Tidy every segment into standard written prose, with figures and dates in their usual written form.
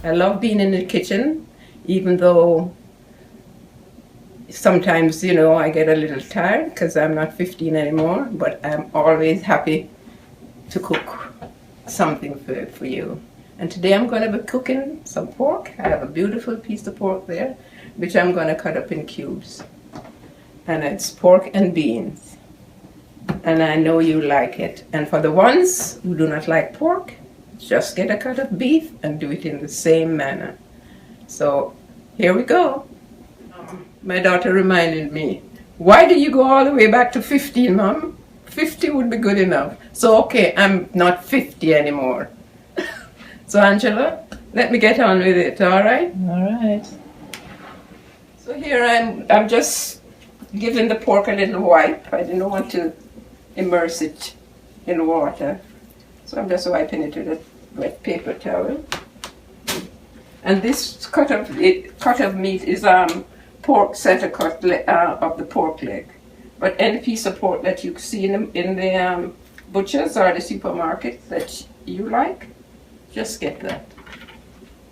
I love being in the kitchen, even though sometimes, you know, I get a little tired because I'm not 15 anymore, but I'm always happy to cook something for you. And today I'm going to be cooking some pork. I have a beautiful piece of pork there, which I'm going to cut up in cubes. And it's pork and beans. And I know you like it. And for the ones who do not like pork, just get a cut of beef and do it in the same manner. So here we go. My daughter reminded me, why do you go all the way back to 15, Mom? 50 would be good enough. So okay, I'm not 50 anymore. So Angela, let me get on with it, all right? All right. So here I'm just giving the pork a little wipe. I didn't want to immerse it in water. So I'm just wiping it with a wet paper towel. And this cut of meat is pork center cut of the pork leg. But any piece of pork that you see in the butchers or the supermarket that you like, just get that.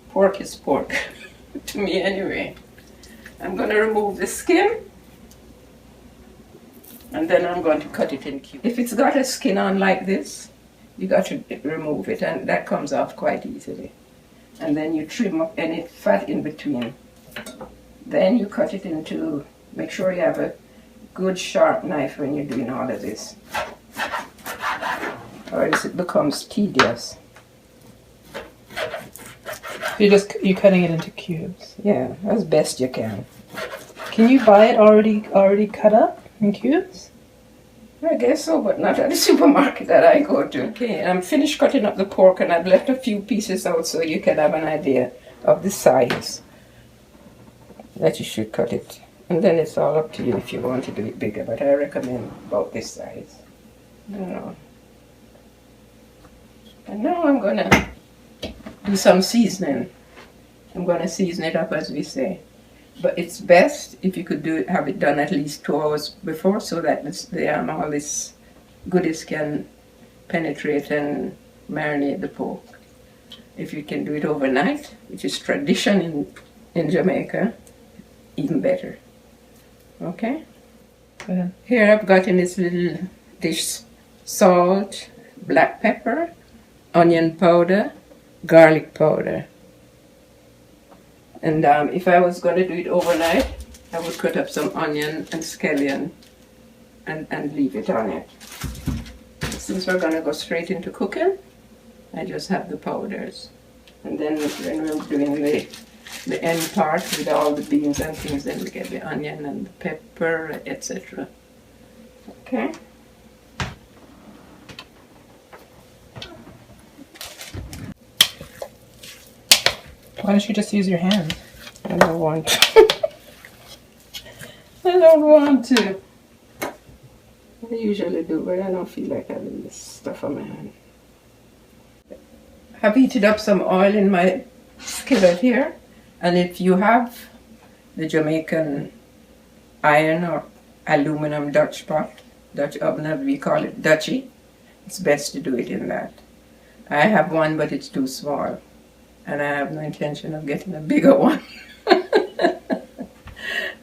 Pork is pork, to me anyway. I'm going to remove the skin, and then I'm going to cut it in cubes. If it's got a skin on like this, you got to remove it, and that comes off quite easily. And then you trim up any fat in between. Then you cut it into, make sure you have a good sharp knife when you're doing all of this, or else it becomes tedious. You're cutting it into cubes. Yeah, as best you can. Can you buy it already cut up in cubes? I guess so, but not at the supermarket that I go to. Okay, I'm finished cutting up the pork, and I've left a few pieces out so you can have an idea of the size that you should cut it. And then it's all up to you if you want to do it bigger, but I recommend about this size. I don't know. And now I'm gonna do some seasoning. I'm gonna season it up, as we say. But it's best if you could have it done at least 2 hours before, so that all this goodies can penetrate and marinate the pork. If you can do it overnight, which is tradition in Jamaica, even better. Okay? Yeah. Here I've got in this little dish salt, black pepper, onion powder, garlic powder. And if I was going to do it overnight, I would cut up some onion and scallion and leave it on it. Since we're going to go straight into cooking, I just have the powders. And then when we're doing the end part with all the beans and things, then we get the onion and the pepper, etc. Okay? Why don't you just use your hand? I don't want to. I don't want to. I usually do, but I don't feel like having this stuff on my hand. I've heated up some oil in my skillet here, and if you have the Jamaican iron or aluminum Dutch pot, Dutch oven as we call it, Dutchie, it's best to do it in that. I have one, but it's too small, and I have no intention of getting a bigger one.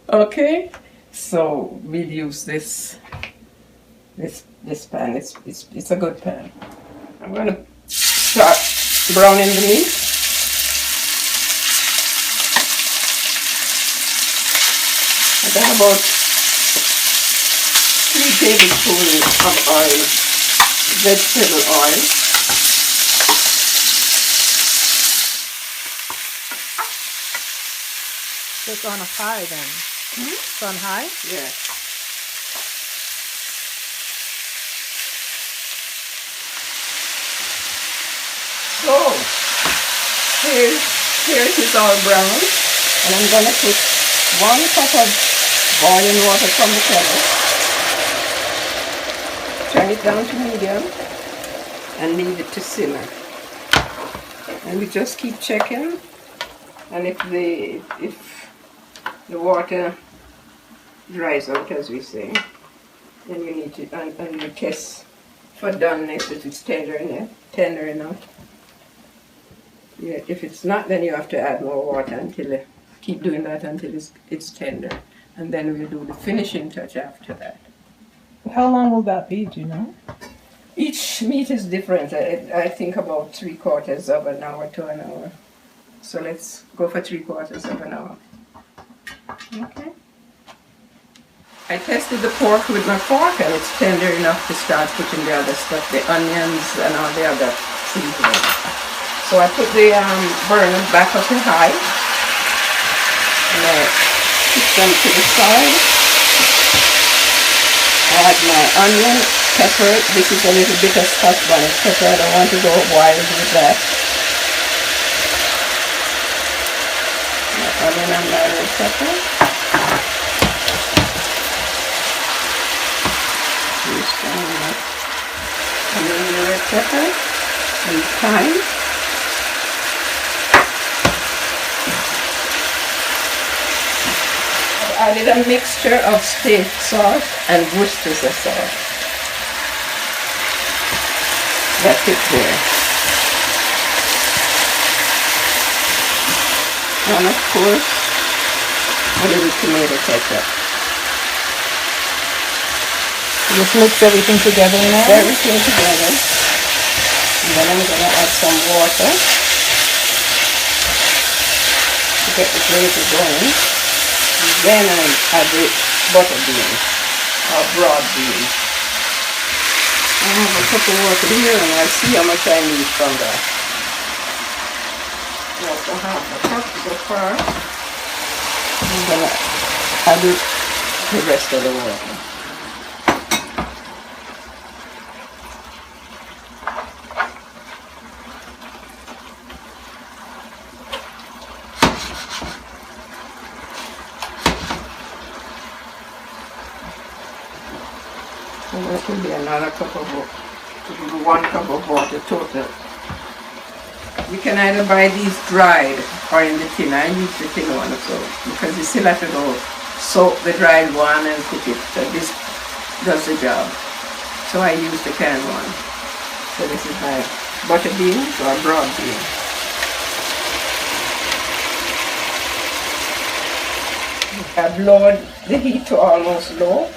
Okay, so we'll use this pan. It's a good pan. I'm going to start browning the meat. I got about 3 tablespoons of oil, vegetable oil. So it's on a high then. It's on high? Yeah. So, here it is all brown, and I'm going to put 1 cup of boiling water from the kettle. Turn it down to medium and leave it to simmer. And we just keep checking, and if the water dries out, as we say, then you need to and you test for doneness, if it's tender enough. Yeah, if it's not, then you have to add more water until keep doing that until it's tender, and then we'll do the finishing touch after that. How long will that be? Do you know? Each meat is different. I think about 3/4 of an hour to an hour. So let's go for 3/4 of an hour. Okay. I tested the pork with my fork and it's tender enough to start putting the other stuff, the onions and all the other seasoning. So I put the burner back up to high and I put them to the side. Add my onion, pepper. This is a little bit of Scotch bonnet pepper. I don't want to go wild with that. My onion and my red pepper. And then the red pepper and thyme. I added a mixture of steak sauce and Worcestershire sauce. That's it there. And of course, a little tomato ketchup. Just mix everything together now? Everything together. And then I'm going to add some water to get the gravy going. And then I add the butter beans or broad beans. I have a cup of water here and I'll see how much I need from that. Also half a cup so far. I'm going to add the rest of the water. So that will be another cup of water, 1 cup of water total. You can either buy these dried or in the tin. I use the tin one so because you still have to go soak the dried one and cook it. So this does the job. So I use the canned one. So this is my butter beans or broad beans. I've lowered the heat to almost low.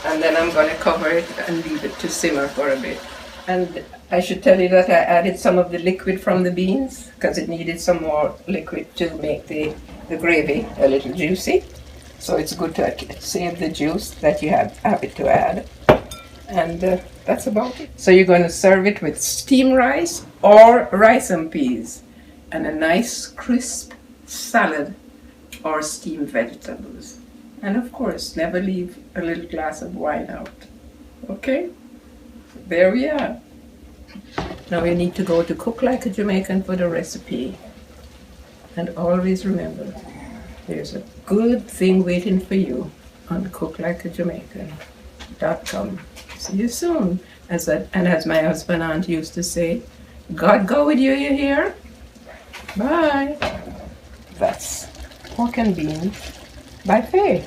And then I'm going to cover it and leave it to simmer for a bit. And I should tell you that I added some of the liquid from the beans because it needed some more liquid to make the gravy a little juicy. So it's good to save the juice that you have it to add. And that's about it. So you're going to serve it with steamed rice or rice and peas and a nice crisp salad or steamed vegetables. And of course, never leave a little glass of wine out. Okay? There we are. Now we need to go to Cook Like a Jamaican for the recipe. And always remember, there's a good thing waiting for you on cooklikeajamaican.com. See you soon. And as my husband and aunt used to say, God go with you, you hear? Bye. That's Pork and Beans by Fay.